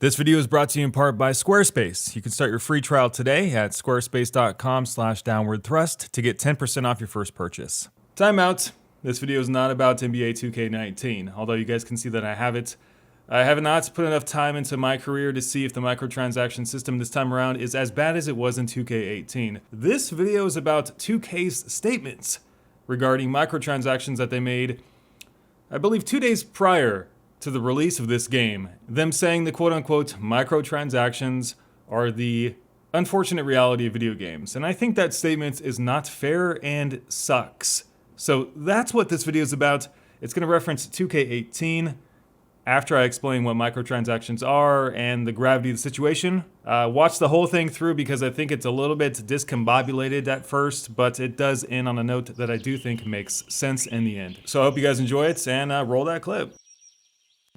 This video is brought to you in part by Squarespace. You can start your free trial today at squarespace.com/downwardthrust to get 10% off your first purchase. Time out. This video is not about NBA 2K19, although you guys can see that I have it. I have not put enough time into my career to see if the microtransaction system this time around is as bad as it was in 2K18. This video is about 2K's statements regarding microtransactions that they made, I believe 2 days prior to the release of this game. Them saying the quote-unquote microtransactions are the unfortunate reality of video games. And I think that statement is not fair and sucks. So that's what this video is about. It's going to reference 2K18 after I explain what microtransactions are and the gravity of the situation. Watch the whole thing through because I think it's a little bit discombobulated at first, but it does end on a note that I do think makes sense in the end. So I hope you guys enjoy it and roll that clip.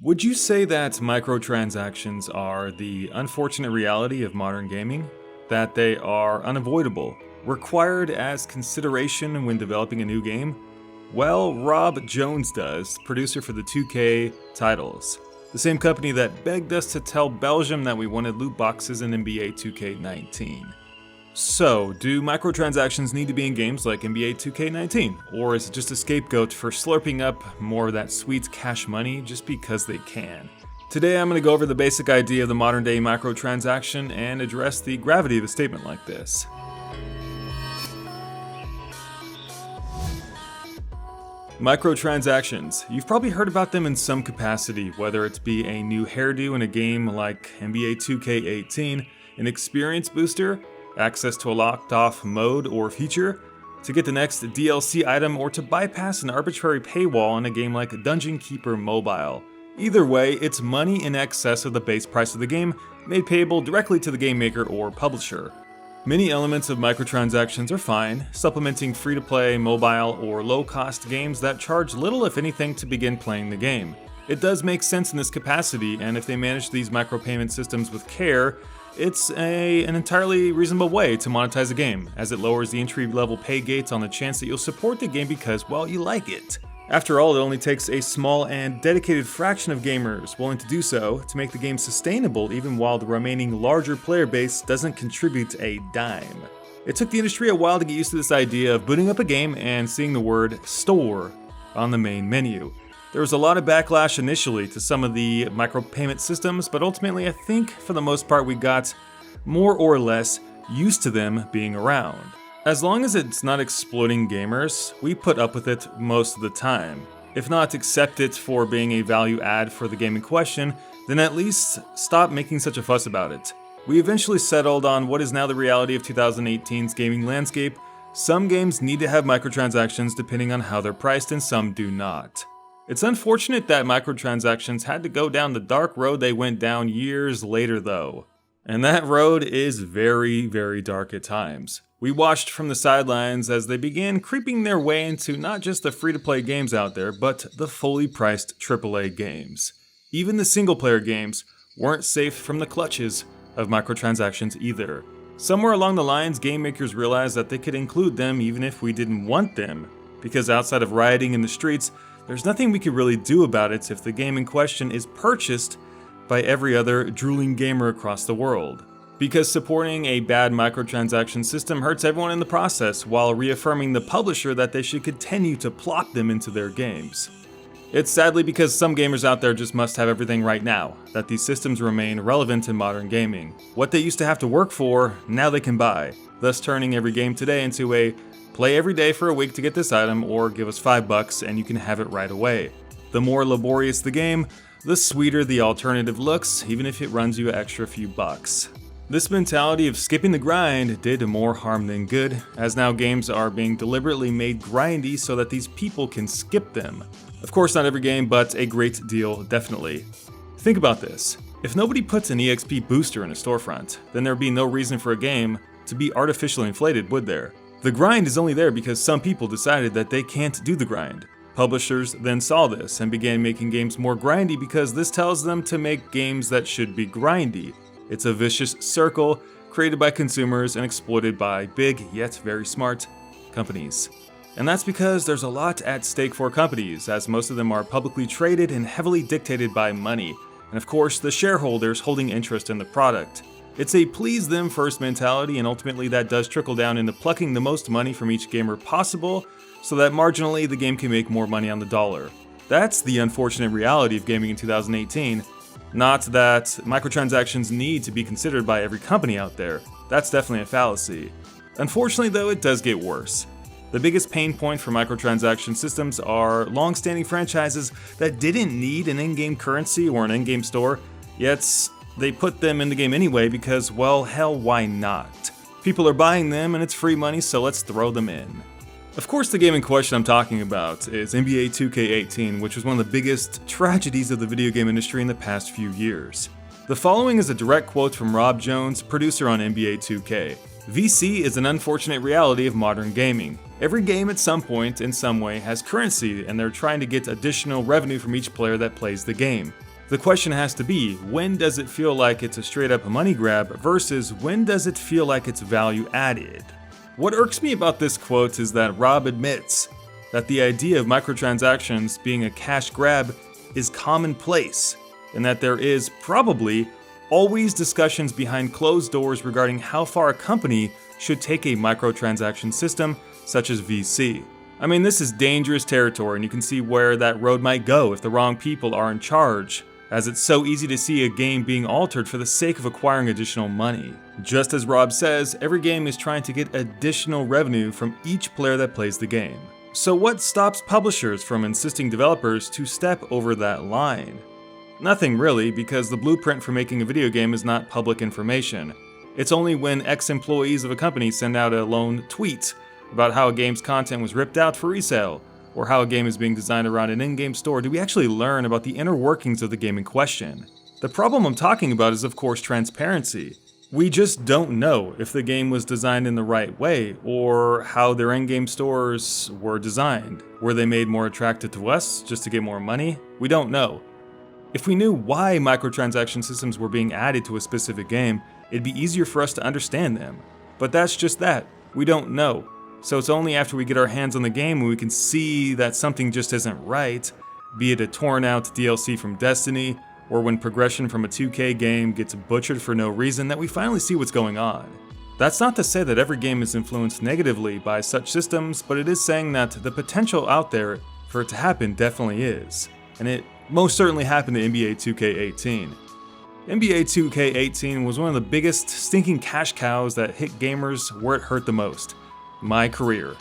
Would you say that microtransactions are the unfortunate reality of modern gaming? That they are unavoidable, required as consideration when developing a new game? Well, Rob Jones does, producer for the 2K titles. The same company that begged us to tell Belgium that we wanted loot boxes in NBA 2K19. So, do microtransactions need to be in games like NBA 2K19? Or is it just a scapegoat for slurping up more of that sweet cash money just because they can? Today I'm going to go over the basic idea of the modern day microtransaction and address the gravity of a statement like this. Microtransactions. You've probably heard about them in some capacity, whether it be a new hairdo in a game like NBA 2K18, an experience booster, access to a locked-off mode or feature, to get the next DLC item, or to bypass an arbitrary paywall in a game like Dungeon Keeper Mobile. Either way, it's money in excess of the base price of the game, made payable directly to the game maker or publisher. Many elements of microtransactions are fine, supplementing free-to-play, mobile, or low-cost games that charge little if anything to begin playing the game. It does make sense in this capacity, and if they manage these micropayment systems with care, it's an entirely reasonable way to monetize a game, as it lowers the entry-level pay gates on the chance that you'll support the game because, well, you like it. After all, it only takes a small and dedicated fraction of gamers willing to do so to make the game sustainable, even while the remaining larger player base doesn't contribute a dime. It took the industry a while to get used to this idea of booting up a game and seeing the word "store" on the main menu. There was a lot of backlash initially to some of the micropayment systems, but ultimately I think for the most part we got more or less used to them being around. As long as it's not exploiting gamers, we put up with it most of the time. If not accept it for being a value add for the game in question, then at least stop making such a fuss about it. We eventually settled on what is now the reality of 2018's gaming landscape. Some games need to have microtransactions depending on how they're priced, and some do not. It's unfortunate that microtransactions had to go down the dark road they went down years later though. And that road is very, very dark at times. We watched from the sidelines as they began creeping their way into not just the free-to-play games out there, but the fully priced AAA games. Even the single-player games weren't safe from the clutches of microtransactions either. Somewhere along the lines, game makers realized that they could include them even if we didn't want them, because outside of rioting in the streets, there's nothing we could really do about it if the game in question is purchased by every other drooling gamer across the world. Because supporting a bad microtransaction system hurts everyone in the process, while reaffirming the publisher that they should continue to plop them into their games. It's sadly because some gamers out there just must have everything right now, that these systems remain relevant in modern gaming. What they used to have to work for, now they can buy, thus turning every game today into a play every day for a week to get this item, or give us $5 and you can have it right away. The more laborious the game, the sweeter the alternative looks, even if it runs you an extra few bucks. This mentality of skipping the grind did more harm than good, as now games are being deliberately made grindy so that these people can skip them. Of course not every game, but a great deal definitely. Think about this. If nobody puts an EXP booster in a storefront, then there'd be no reason for a game to be artificially inflated, would there? The grind is only there because some people decided that they can't do the grind. Publishers then saw this and began making games more grindy because this tells them to make games that should be grindy. It's a vicious circle created by consumers and exploited by big yet very smart companies. And that's because there's a lot at stake for companies, as most of them are publicly traded and heavily dictated by money. and of course the shareholders holding interest in the product. It's a please them first mentality, and ultimately that does trickle down into plucking the most money from each gamer possible so that marginally the game can make more money on the dollar. That's the unfortunate reality of gaming in 2018. Not that microtransactions need to be considered by every company out there. That's definitely a fallacy. Unfortunately though, it does get worse. The biggest pain point for microtransaction systems are long-standing franchises that didn't need an in-game currency or an in-game store, yet they put them in the game anyway because, well, hell, why not? People are buying them and it's free money, so let's throw them in. Of course, the game in question I'm talking about is NBA 2K18, which was one of the biggest tragedies of the video game industry in the past few years. The following is a direct quote from Rob Jones, producer on NBA 2K. VC is an unfortunate reality of modern gaming. Every game at some point, in some way, has currency, and they're trying to get additional revenue from each player that plays the game. The question has to be, when does it feel like it's a straight up money grab versus when does it feel like it's value added? What irks me about this quote is that Rob admits that the idea of microtransactions being a cash grab is commonplace, and that there is probably always discussions behind closed doors regarding how far a company should take a microtransaction system such as VC. I mean, this is dangerous territory, and you can see where that road might go if the wrong people are in charge, as it's so easy to see a game being altered for the sake of acquiring additional money. Just as Rob says, every game is trying to get additional revenue from each player that plays the game. So what stops publishers from insisting developers to step over that line? Nothing really, because the blueprint for making a video game is not public information. It's only when ex-employees of a company send out a lone tweet about how a game's content was ripped out for resale, or how a game is being designed around an in-game store, do we actually learn about the inner workings of the game in question. The problem I'm talking about is, of course, transparency. We just don't know if the game was designed in the right way, or how their in-game stores were designed. Were they made more attractive to us just to get more money? We don't know. If we knew why microtransaction systems were being added to a specific game, it'd be easier for us to understand them. But that's just that. We don't know. So it's only after we get our hands on the game when we can see that something just isn't right, be it a torn out DLC from Destiny, or when progression from a 2K game gets butchered for no reason, that we finally see what's going on. That's not to say that every game is influenced negatively by such systems, but it is saying that the potential out there for it to happen definitely is. And it most certainly happened to NBA 2K18. NBA 2K18 was one of the biggest stinking cash cows that hit gamers where it hurt the most. My career.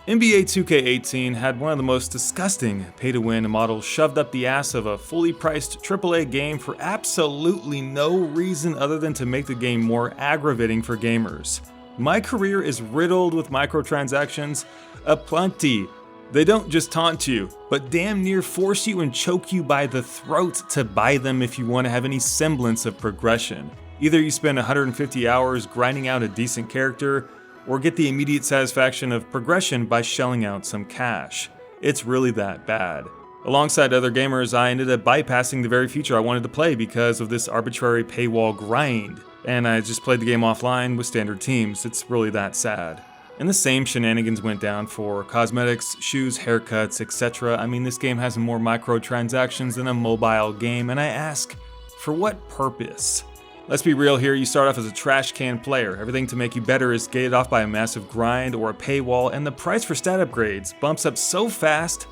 NBA 2K18 had one of the most disgusting pay-to-win models shoved up the ass of a fully priced AAA game for absolutely no reason other than to make the game more aggravating for gamers. My career is riddled with microtransactions aplenty. They don't just taunt you, but damn near force you and choke you by the throat to buy them if you want to have any semblance of progression. Either you spend 150 hours grinding out a decent character, or get the immediate satisfaction of progression by shelling out some cash. It's really that bad. Alongside other gamers, I ended up bypassing the very feature I wanted to play because of this arbitrary paywall grind, and I just played the game offline with standard teams. It's really that sad. And the same shenanigans went down for cosmetics, shoes, haircuts, etc. I mean, this game has more microtransactions than a mobile game, and I ask, for what purpose? Let's be real here, you start off as a trash can player. Everything to make you better is gated off by a massive grind or a paywall, and the price for stat upgrades bumps up so fast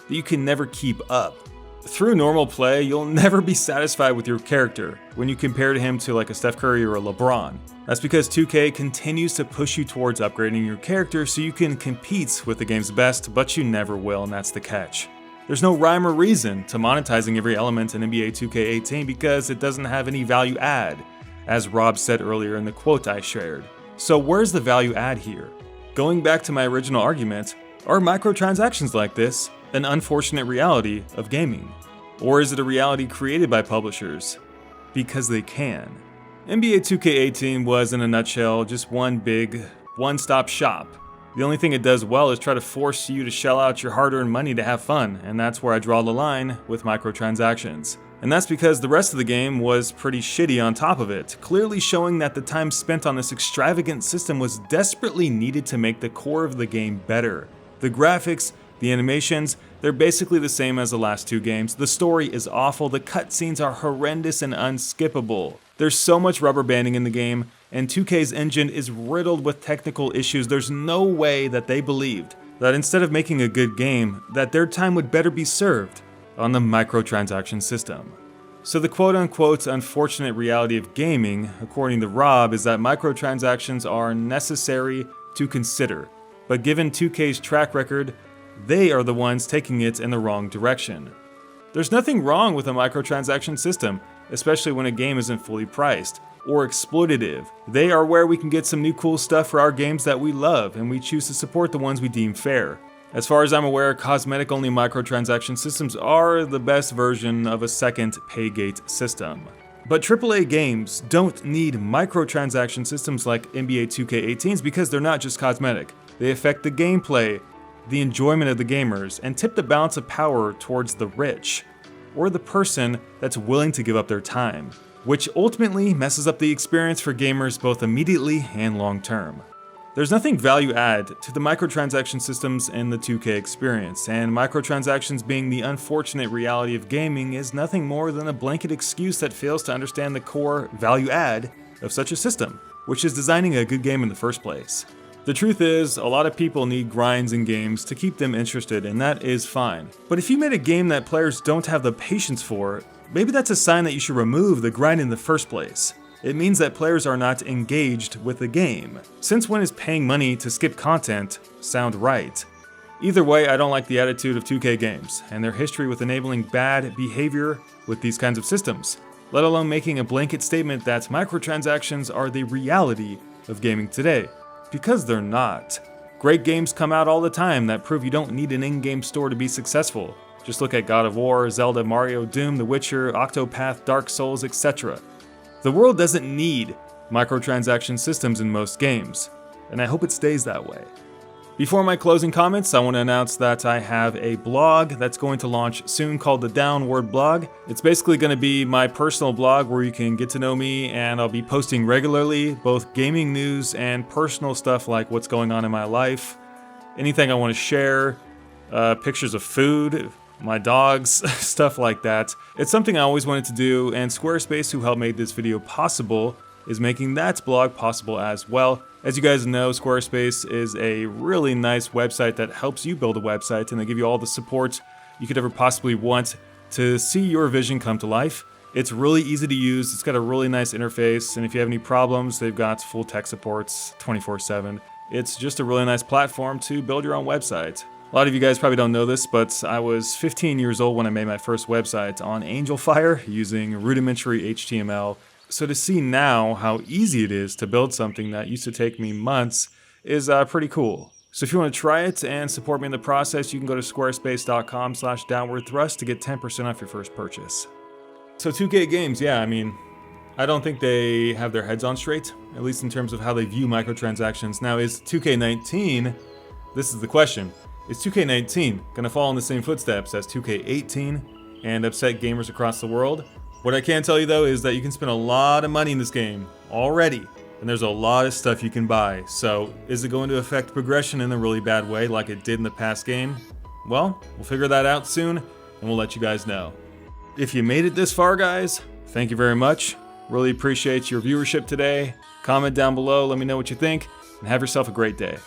that you can never keep up. Through normal play, you'll never be satisfied with your character when you compare him to like a Steph Curry or a LeBron. That's because 2K continues to push you towards upgrading your character so you can compete with the game's best, but you never will, and that's the catch. There's no rhyme or reason to monetizing every element in NBA 2K18 because it doesn't have any value add, as Rob said earlier in the quote I shared. So where's the value add here? Going back to my original argument, are microtransactions like this an unfortunate reality of gaming? Or is it a reality created by publishers? Because they can. NBA 2K18 was, in a nutshell, just one big, one-stop shop. The only thing it does well is try to force you to shell out your hard-earned money to have fun, and that's where I draw the line with microtransactions. And that's because the rest of the game was pretty shitty on top of it, clearly showing that the time spent on this extravagant system was desperately needed to make the core of the game better. The graphics The animations, they're basically the same as the last two games. The story is awful, the cutscenes are horrendous and unskippable. There's so much rubber banding in the game, and 2K's engine is riddled with technical issues. There's no way that they believed that instead of making a good game, that their time would better be served on the microtransaction system. So the quote-unquote unfortunate reality of gaming, according to Rob, is that microtransactions are necessary to consider. But given 2K's track record, they are the ones taking it in the wrong direction. There's nothing wrong with a microtransaction system, especially when a game isn't fully priced or exploitative. They are where we can get some new cool stuff for our games that we love, and we choose to support the ones we deem fair. As far as I'm aware, cosmetic-only microtransaction systems are the best version of a second pay-gate system. But AAA games don't need microtransaction systems like NBA 2K18's because they're not just cosmetic. They affect the gameplay, the enjoyment of the gamers, and tip the balance of power towards the rich, or the person that's willing to give up their time, which ultimately messes up the experience for gamers both immediately and long-term. There's nothing value-add to the microtransaction systems in the 2K experience, and microtransactions being the unfortunate reality of gaming is nothing more than a blanket excuse that fails to understand the core value-add of such a system, which is designing a good game in the first place. The truth is, a lot of people need grinds in games to keep them interested, and that is fine. But if you made a game that players don't have the patience for, maybe that's a sign that you should remove the grind in the first place. It means that players are not engaged with the game. Since when is paying money to skip content sound right? Either way, I don't like the attitude of 2K games, and their history with enabling bad behavior with these kinds of systems, let alone making a blanket statement that microtransactions are the reality of gaming today. Because they're not. Great games come out all the time that prove you don't need an in-game store to be successful. Just look at God of War, Zelda, Mario, Doom, The Witcher, Octopath, Dark Souls, etc. The world doesn't need microtransaction systems in most games, and I hope it stays that way. Before my closing comments, I want to announce that I have a blog that's going to launch soon called the Downward Blog. It's basically going to be my personal blog where you can get to know me, and I'll be posting regularly, both gaming news and personal stuff like what's going on in my life, anything I want to share, pictures of food, my dogs, stuff like that. It's something I always wanted to do, and Squarespace, who helped make this video possible, is making that blog possible as well. As you guys know, Squarespace is a really nice website that helps you build a website, and they give you all the support you could ever possibly want to see your vision come to life. It's really easy to use, it's got a really nice interface, and if you have any problems, they've got full tech supports 24/7. It's just a really nice platform to build your own website. A lot of you guys probably don't know this, but I was 15 years old when I made my first website on AngelFire using rudimentary HTML. So to see now how easy it is to build something that used to take me months is pretty cool. So if you want to try it and support me in the process, you can go to squarespace.com/downwardthrust to get 10% off your first purchase. So 2K games, yeah, I mean, I don't think they have their heads on straight, at least in terms of how they view microtransactions. Now, is 2K19, this is the question, is 2K19 going to follow in the same footsteps as 2K18 and upset gamers across the world? What I can tell you though is that you can spend a lot of money in this game already, and there's a lot of stuff you can buy. So is it going to affect progression in a really bad way like it did in the past game? Well, we'll figure that out soon, and we'll let you guys know. If you made it this far, guys, thank you very much. Really appreciate your viewership today. Comment down below, let me know what you think, and have yourself a great day.